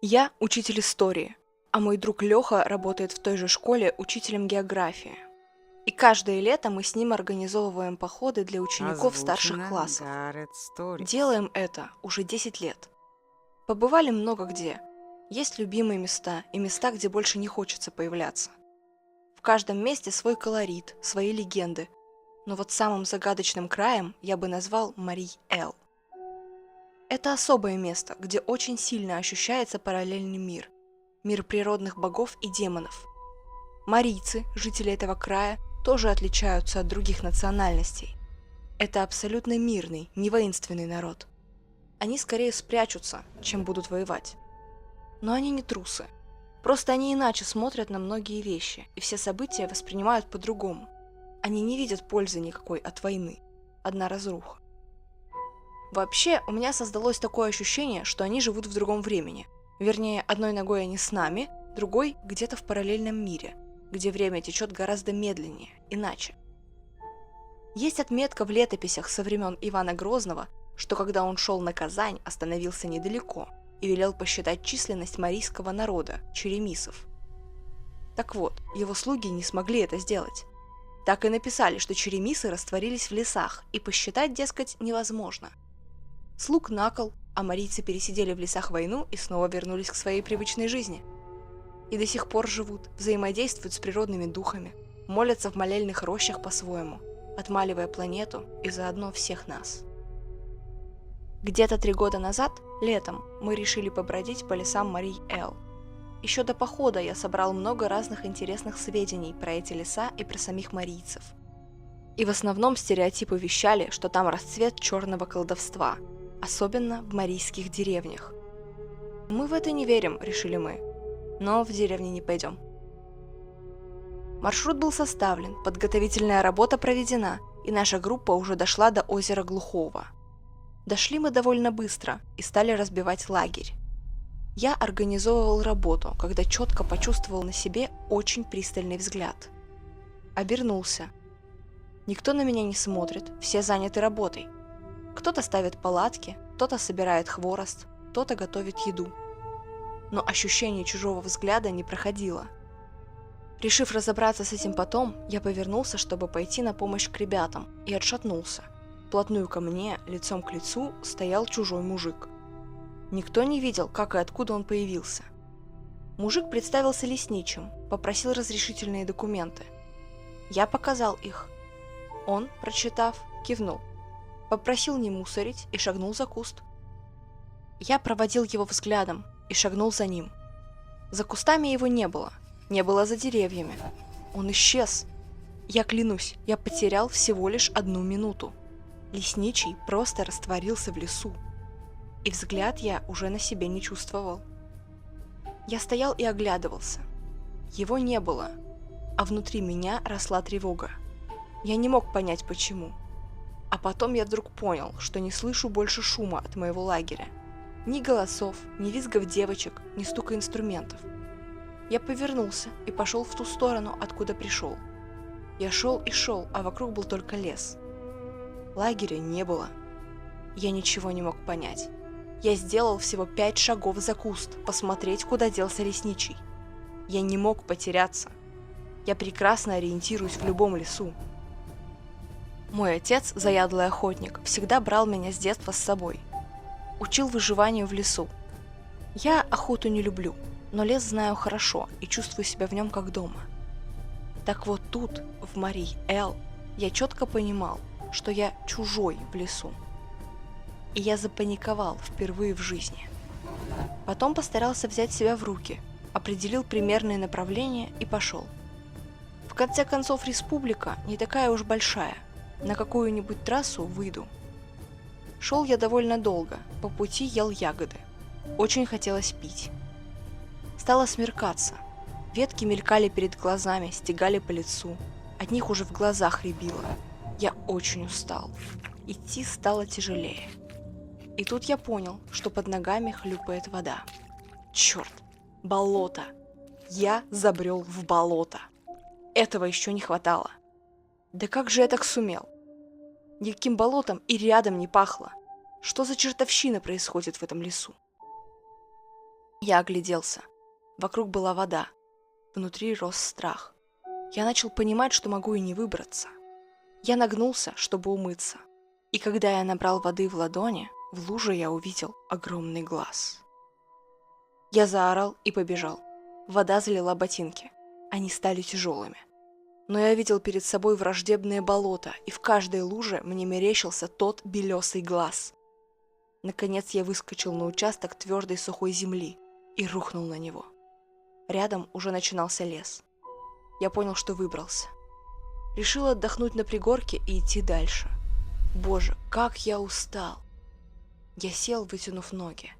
Я учитель истории, а мой друг Леха работает в той же школе учителем географии. И каждое лето мы с ним организовываем походы для учеников старших Озвучено классов. Гаррет Сторис. Делаем это уже 10 лет. Побывали много где. Есть любимые места и места, где больше не хочется появляться. В каждом месте свой колорит, свои легенды. Но вот самым загадочным краем я бы назвал Марий-Эл. Это особое место, где очень сильно ощущается параллельный мир. Мир природных богов и демонов. Марийцы, жители этого края, тоже отличаются от других национальностей. Это абсолютно мирный, не воинственный народ. Они скорее спрячутся, чем будут воевать. Но они не трусы. Просто они иначе смотрят на многие вещи, и все события воспринимают по-другому. Они не видят пользы никакой от войны. Одна разруха. Вообще, у меня создалось такое ощущение, что они живут в другом времени. Вернее, одной ногой они с нами, другой где-то в параллельном мире, где время течет гораздо медленнее, иначе. Есть отметка в летописях со времен Ивана Грозного, что когда он шел на Казань, остановился недалеко и велел посчитать численность марийского народа, черемисов. Так вот, его слуги не смогли это сделать. Так и написали, что черемисы растворились в лесах, и посчитать, дескать, невозможно. Слуг на кол, а марийцы пересидели в лесах войну и снова вернулись к своей привычной жизни. И до сих пор живут, взаимодействуют с природными духами, молятся в молельных рощах по-своему, отмаливая планету и заодно всех нас. Где-то 3 года назад, летом, мы решили побродить по лесам Марий-Эл. Еще до похода я собрал много разных интересных сведений про эти леса и про самих марийцев. И в основном стереотипы вещали, что там расцвет черного колдовства, особенно в марийских деревнях. Мы в это не верим, решили мы, но в деревне не пойдем. Маршрут был составлен, подготовительная работа проведена, и наша группа уже дошла до озера Глухого. Дошли мы довольно быстро и стали разбивать лагерь. Я организовывал работу, когда четко почувствовал на себе очень пристальный взгляд. Обернулся. Никто на меня не смотрит, все заняты работой. Кто-то ставит палатки, кто-то собирает хворост, кто-то готовит еду. Но ощущение чужого взгляда не проходило. Решив разобраться с этим потом, я повернулся, чтобы пойти на помощь к ребятам, и отшатнулся. Вплотную ко мне, лицом к лицу, стоял чужой мужик. Никто не видел, как и откуда он появился. Мужик представился лесничим, попросил разрешительные документы. Я показал их. Он, прочитав, кивнул. Попросил не мусорить и шагнул за куст. Я проводил его взглядом и шагнул за ним. За кустами его не было за деревьями. Он исчез. Я клянусь, я потерял всего лишь 1 минуту. Лесничий просто растворился в лесу. И взгляд я уже на себе не чувствовал. Я стоял и оглядывался. Его не было, а внутри меня росла тревога. Я не мог понять, почему. А потом я вдруг понял, что не слышу больше шума от моего лагеря. Ни голосов, ни визгов девочек, ни стука инструментов. Я повернулся и пошел в ту сторону, откуда пришел. Я шел и шел, а вокруг был только лес. Лагеря не было. Я ничего не мог понять. Я сделал всего 5 шагов за куст, посмотреть, куда делся лесничий. Я не мог потеряться. Я прекрасно ориентируюсь в любом лесу. Мой отец, заядлый охотник, всегда брал меня с детства с собой. Учил выживанию в лесу. Я охоту не люблю, но лес знаю хорошо и чувствую себя в нем как дома. Так вот тут, в Марий-Эл, я четко понимал, что я чужой в лесу. И я запаниковал впервые в жизни. Потом постарался взять себя в руки, определил примерное направление и пошел. В конце концов, республика не такая уж большая, на какую-нибудь трассу выйду. Шел я довольно долго, по пути ел ягоды. Очень хотелось пить. Стало смеркаться. Ветки мелькали перед глазами, стегали по лицу. От них уже в глазах рябило. Я очень устал. Идти стало тяжелее. И тут я понял, что под ногами хлюпает вода. Черт, болото. Я забрел в болото. Этого еще не хватало. Да как же я так сумел? Никаким болотом и рядом не пахло. Что за чертовщина происходит в этом лесу? Я огляделся. Вокруг была вода. Внутри рос страх. Я начал понимать, что могу и не выбраться. Я нагнулся, чтобы умыться. И когда я набрал воды в ладони, в луже я увидел огромный глаз. Я заорал и побежал. Вода залила ботинки. Они стали тяжелыми. Но я видел перед собой враждебное болото, и в каждой луже мне мерещился тот белесый глаз. Наконец я выскочил на участок твердой сухой земли и рухнул на него. Рядом уже начинался лес. Я понял, что выбрался. Решил отдохнуть на пригорке и идти дальше. Боже, как я устал! Я сел, вытянув ноги.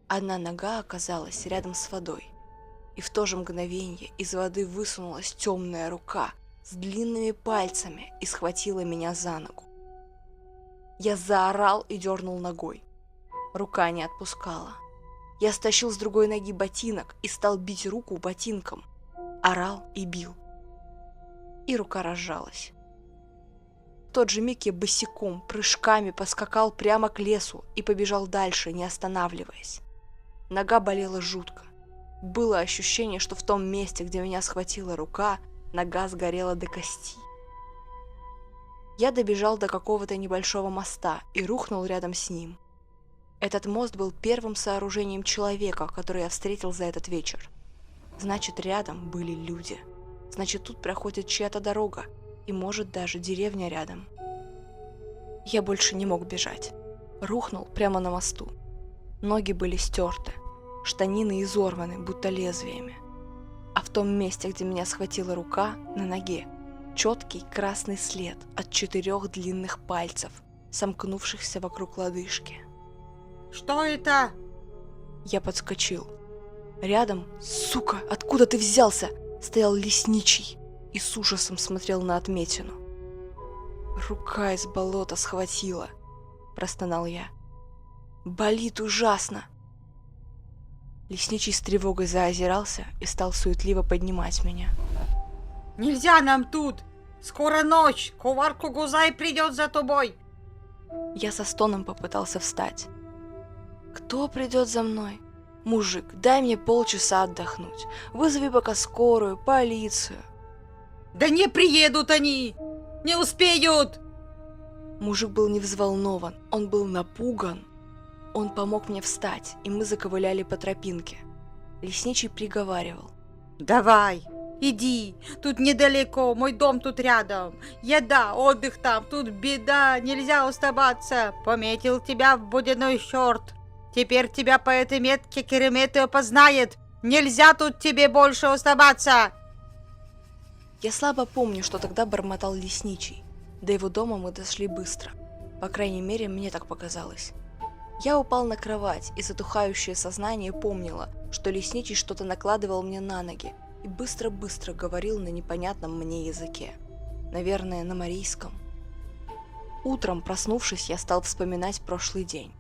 Одна нога оказалась рядом с водой. И в то же мгновение из воды высунулась темная рука с длинными пальцами и схватила меня за ногу. Я заорал и дернул ногой. Рука не отпускала. Я стащил с другой ноги ботинок и стал бить руку ботинком. Орал и бил. И рука разжалась. В тот же миг я босиком, прыжками поскакал прямо к лесу и побежал дальше, не останавливаясь. Нога болела жутко. Было ощущение, что в том месте, где меня схватила рука, нога сгорела до кости. Я добежал до какого-то небольшого моста и рухнул рядом с ним. Этот мост был первым сооружением человека, который я встретил за этот вечер. Значит, рядом были люди. Значит, тут проходит чья-то дорога, и, может, даже деревня рядом. Я больше не мог бежать. Рухнул прямо на мосту. Ноги были стерты, штанины изорваны, будто лезвиями. А в том месте, где меня схватила рука, на ноге, четкий красный след от 4 длинных пальцев, сомкнувшихся вокруг лодыжки. Что это? Я подскочил. Рядом, сука, откуда ты взялся, стоял лесничий и с ужасом смотрел на отметину. «Рука из болота схватила», – простонал я. «Болит ужасно». Лесничий с тревогой заозирался и стал суетливо поднимать меня. Нельзя нам тут! Скоро ночь! Ковар Кугузай придет за тобой! Я со стоном попытался встать. «Кто придет за мной? Мужик, дай мне полчаса отдохнуть. Вызови пока скорую, полицию». Да не приедут они! Не успеют! Мужик был не взволнован, он был напуган. Он помог мне встать, и мы заковыляли по тропинке. Лесничий приговаривал. Давай, иди, тут недалеко, мой дом тут рядом. Еда, отдых там, тут беда, нельзя оставаться. Пометил тебя в водяной черт. Теперь тебя по этой метке Кереметы опознает. Нельзя тут тебе больше оставаться. Я слабо помню, что тогда бормотал лесничий. До его дома мы дошли быстро. По крайней мере, мне так показалось. Я упал на кровать, и затухающее сознание помнило, что лесничий что-то накладывал мне на ноги и быстро-быстро говорил на непонятном мне языке. Наверное, на марийском. Утром, проснувшись, я стал вспоминать прошлый день.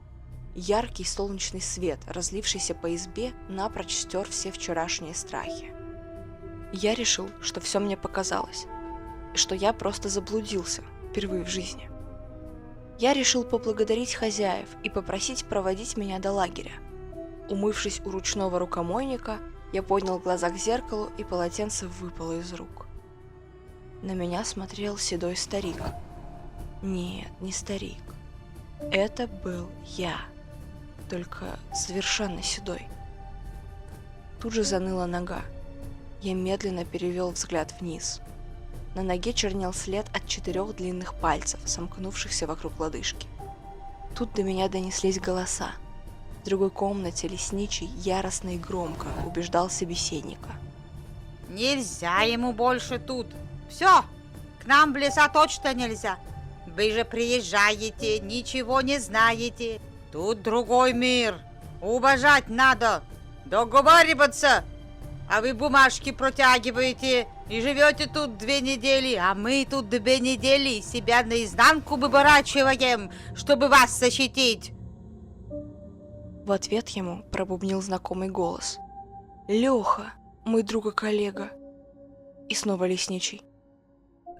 Яркий солнечный свет, разлившийся по избе, напрочь стер все вчерашние страхи. Я решил, что все мне показалось, и что я просто заблудился впервые в жизни. Я решил поблагодарить хозяев и попросить проводить меня до лагеря. Умывшись у ручного рукомойника, я поднял глаза к зеркалу, и полотенце выпало из рук. На меня смотрел седой старик. Нет, не старик. Это был я, только совершенно седой. Тут же заныла нога. Я медленно перевел взгляд вниз. На ноге чернел след от 4 длинных пальцев, сомкнувшихся вокруг лодыжки. Тут до меня донеслись голоса. В другой комнате лесничий яростно и громко убеждал собеседника. Нельзя ему больше тут. Все, к нам в леса точно нельзя. Вы же приезжаете, ничего не знаете. Тут другой мир. Уважать надо. Договариваться. А вы бумажки протягиваете и живете тут 2 недели, а мы тут 2 недели себя наизнанку выворачиваем, чтобы вас защитить. В ответ ему пробубнил знакомый голос. «Леха, мой друг и коллега». И снова лесничий.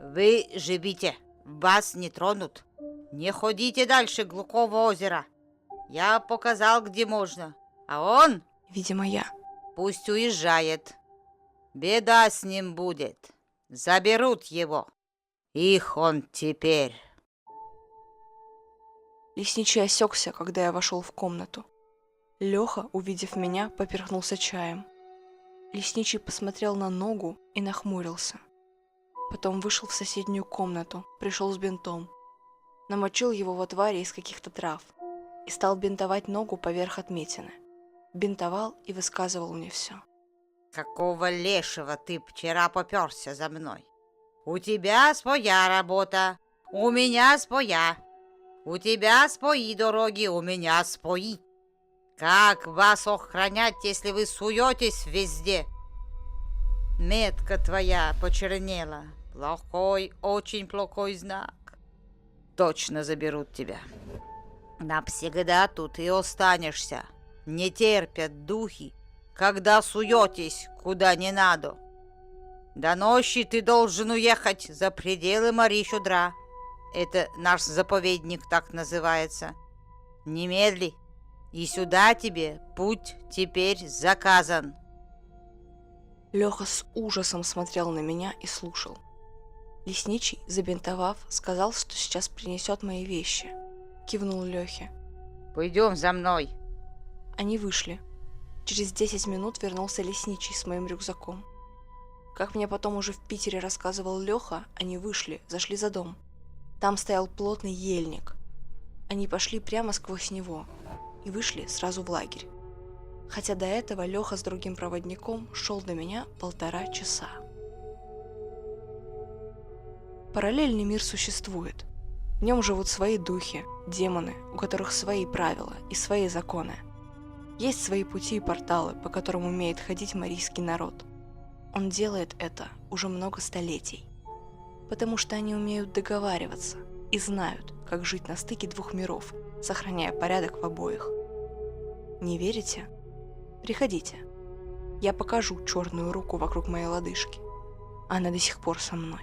Вы живите, вас не тронут. Не ходите дальше Глухого озера. Я показал, где можно. А он Видимо, я. Пусть уезжает. Беда с ним будет. Заберут его. Их он теперь. Лесничий осекся, когда я вошел в комнату. Леха, увидев меня, поперхнулся чаем. Лесничий посмотрел на ногу и нахмурился. Потом вышел в соседнюю комнату, пришел с бинтом. Намочил его в отваре из каких-то трав и стал бинтовать ногу поверх отметины. Бинтовал и высказывал мне все. Какого лешего ты вчера поперся за мной? У тебя своя работа, у меня своя. У тебя свои дороги, у меня свои. Как вас охранять, если вы суетесь везде? Метка твоя почернела. Плохой, очень плохой знак. Точно заберут тебя. Навсегда тут и останешься. Не терпят духи, когда суетесь куда не надо. До ночи ты должен уехать за пределы Марищудра. Это наш заповедник так называется. Немедли. И сюда тебе путь теперь заказан. Леха с ужасом смотрел на меня и слушал. Лесничий, забинтовав, сказал, что сейчас принесет мои вещи. Кивнул Лехе. Пойдем за мной. Они вышли. Через 10 минут вернулся лесничий с моим рюкзаком. Как мне потом уже в Питере рассказывал Леха, они вышли, зашли за дом. Там стоял плотный ельник. Они пошли прямо сквозь него и вышли сразу в лагерь. Хотя до этого Леха с другим проводником шел до меня 1,5 часа. Параллельный мир существует. В нем живут свои духи, демоны, у которых свои правила и свои законы. Есть свои пути и порталы, по которым умеет ходить марийский народ. Он делает это уже много столетий, потому что они умеют договариваться и знают, как жить на стыке двух миров, сохраняя порядок в обоих. Не верите? Приходите. Я покажу черную руку вокруг моей лодыжки. Она до сих пор со мной.